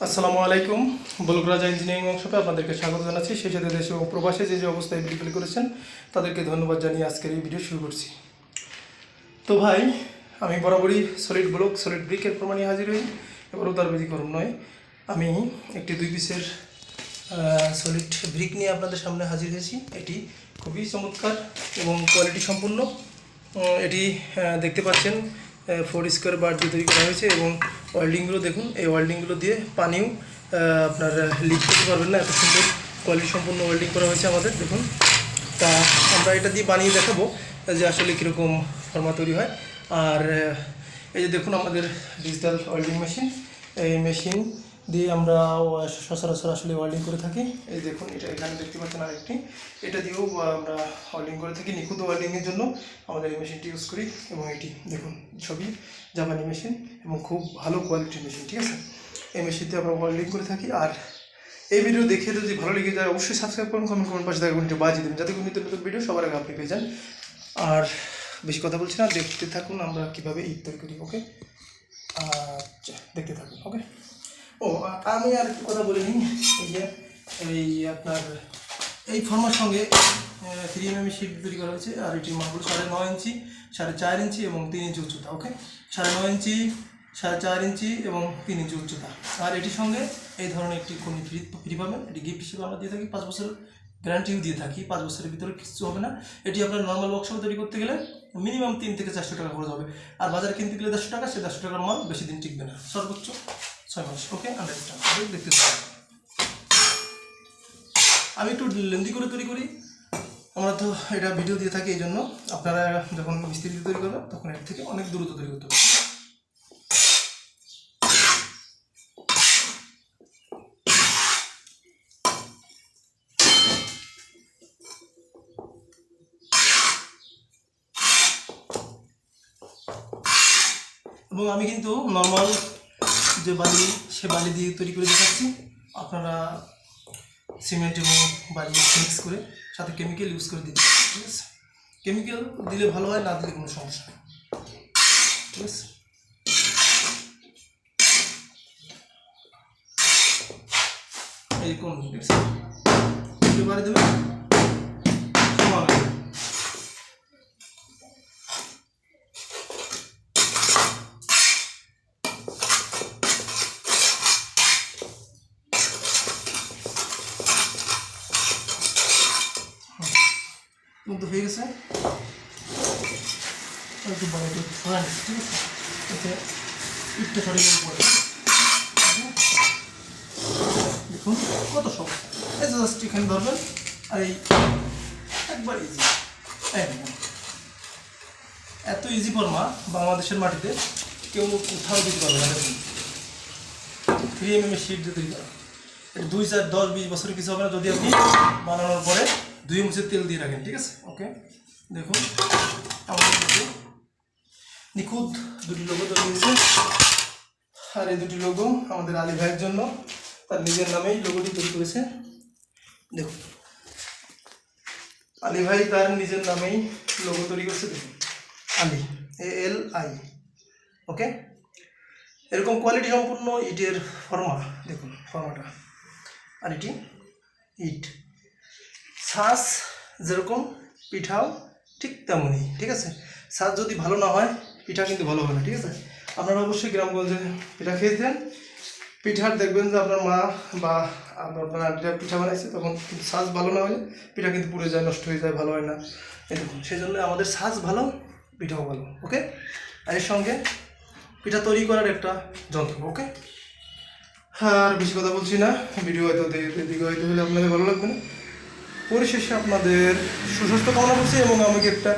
আসসালামু আলাইকুম। বলক রাজা ইঞ্জিনিয়ারিং ওয়ার্কশপে আপনাদেরকে স্বাগত জানাচ্ছি। সেই সাথে দেশে ও প্রবাসে যে অবস্থায় ভিডিও করেছেন তাদেরকে ধন্যবাদ জানিয়ে আজকের এই ভিডিও শুরু করছি। তো ভাই, আমি বরাবরই সলিড ব্লক সলিড ব্রিকের প্রমাণে হাজির হই। এবারও তার ব্যতিক্রম নয়। আমি একটি 2 পিসের সলিড ব্রিক নিয়ে আপনাদের সামনে হাজির হয়েছি। এটি খুবই চমৎকার এবং কোয়ালিটি সম্পূর্ণ। এটি দেখতে পাচ্ছেন 4 স্কোয়ার বার দিয়ে তৈরি করা হয়েছে এবং ওয়েল্ডিংগুলো দেখুন। এই ওয়েল্ডিংগুলো দিয়ে পানিও আপনার লিক করতে পারবেন না, এত সুন্দর কোয়ালিটি সম্পূর্ণ ওয়েল্ডিং করা হয়েছে আমাদের। দেখুন, তা আমরা এটা দিয়ে বানিয়ে দেখাবো যে আসলে কীরকম ফর্মা তৈরি হয়। আর এই যে দেখুন আমাদের ডিজিটাল ওয়েল্ডিং মেশিন, এই মেশিন দিয়ে আমরা সচরাচর আসলে ওয়েল্ডিং করে থাকি। এই দেখুন, এটা এখানে দেখতে পাচ্ছেন আরেকটি, এটা দিয়েও আমরা ওয়েল্ডিং করে থাকি। নিখুঁত ওয়েল্ডিংয়ের জন্য আমাদের এই মেশিনটি ইউজ করি এবং এটি দেখুন ছবি জাপানি মেশিন এবং খুব ভালো কোয়ালিটির মেশিন, ঠিক আছে। এই মেশিনতে আমরা ওয়েল্ডিং করে থাকি। আর এই ভিডিও দেখে যদি ভালো লেগে যায় অবশ্যই সাবস্ক্রাইব করুন, কমেন্ট করুন, পাশে থাকা ঘন্টি বাজিয়ে দিন যাতে কোনো নতুন ভিডিও সবার আগে আপনি পেয়ে যান। আর বেশি কথা বলছি না, দেখতে থাকুন আমরা কীভাবে ইট তৈরি করি। ওকে, আচ্ছা দেখতে থাকুন। ওকে, ও আমি আর একটু কথা বলে নিই। এই যে এই আপনার এই ফর্মার সঙ্গে 3mm শিট তৈরি করা হয়েছে। আর এটির মাপগুলো 9.5 ইঞ্চি, 4.5 ইঞ্চি এবং 3 ইঞ্চি উচ্চতা। ওকে, 9.5 ইঞ্চি, 4.5 ইঞ্চি এবং 3 ইঞ্চি উচ্চতা। আর এটির সঙ্গে এই ধরনের একটি কোন ফ্রি পাবেন। এটি গিফট হিসেবে আমরা দিয়ে থাকি। 5 বছরের গ্যারান্টিও দিয়ে থাকি। 5 বছরের ভিতরে কিছু হবে না। এটি আপনার নর্মাল ওয়ার্কশপে তৈরি করতে গেলে মিনিমাম 3 থেকে 400 টাকা খরচ হবে। আর বাজারে কিনতে গেলে 150 টাকা, সে 150 টাকার মাল বেশি দিন টিকবে না, সর্বোচ্চ 6 মাস। ওকে, আন্ডারস্ট্যান্ড। দেখতে থাকুন। আমি একটু লেন্দি করে তৈরি করি, আমরা তো এটা ভিডিও দিয়ে থাকি, এই জন্য আপনারা যখন মিস্ত্রি তৈরি করবেন তখন এর থেকে অনেক দ্রুত তৈরি করতে হবে। এবং আমি কিন্তু নর্মাল যে বালি, সে বালি দিয়ে তৈরি করে দেখাচ্ছি। আপনারা সিমেন্ট এবং বালি মিক্স করে সাথে কেমিক্যাল ইউজ করে দিতে পারেন, ঠিক আছে। কেমিক্যাল দিলে ভালো হয়, না দিলে কোনো সমস্যা নেই, ঠিক আছে। এই কোন বাড়ি দেবে সমান হবে। কিন্তু হয়ে গেছে একটু বড় একটু ফ্রান্স, ঠিক আছে। এতে ইটটা সরিয়ে পড়ে দেখুন কত সহজ। এই জাস্ট এখানে ধরবেন আর এই একবার ইজি, একদম এত ইজি ফর্মা বাংলাদেশের মাটিতে কেউ কোথাও দিতে পারবে না। দেখুন 3mm শিট দিয়ে তৈরি করা, 2, 4, 10, 20 বছরের কিছু হবে না যদি আপনি বানানোর পরে 2 চামচের তেল দিয়ে রাখেন, ঠিক আছে। ওকে, দেখুন আমাদের নিখুঁত দুটি লোগো তৈরি হয়েছে। আর এই দুটি লোগো আমাদের আলী ভাইয়ের জন্য, তার নিজের নামেই লোগোটি তৈরি করেছে। দেখুন আলী ভাই তার নিজের নামেই লোগো তৈরি করেছে। দেখুন আলী, ALI। ওকে, এরকম কোয়ালিটি সম্পূর্ণ ইটের ফর্মা, দেখুন ফর্মাটা। আর এটি ইট ছাঁচ যেরকম পিঠাও ঠিক তেমনই, ঠিক আছে। ছাঁচ যদি ভালো না হয় পিঠা কিন্তু ভালো হবে না, ঠিক আছে। আপনারা অবশ্যই গ্রামগঞ্জে পিঠা খেয়েছেন, পিঠার দেখবেন যে আপনার মা বা আপনারা পিঠা বানাইছে, তখন কিন্তু ছাঁচ ভালো না হলে পিঠা কিন্তু পুড়ে যায়, নষ্ট হয়ে যায়, ভালো হয় না। এই দেখুন, সেই জন্য আমাদের ছাঁচ ভালো, পিঠাও ভালো। ওকে, আর এর সঙ্গে পিঠা তৈরি করার একটা যন্ত্র। ওকে, আর বেশি কথা বলছি না, ভিডিও হয়তো দিকে হয়তো হলে আপনাদের ভালো লাগবে না। পরিশেষে আপনাদের সুস্বাস্থ্য কামনা করছি এবং আমাকে একটা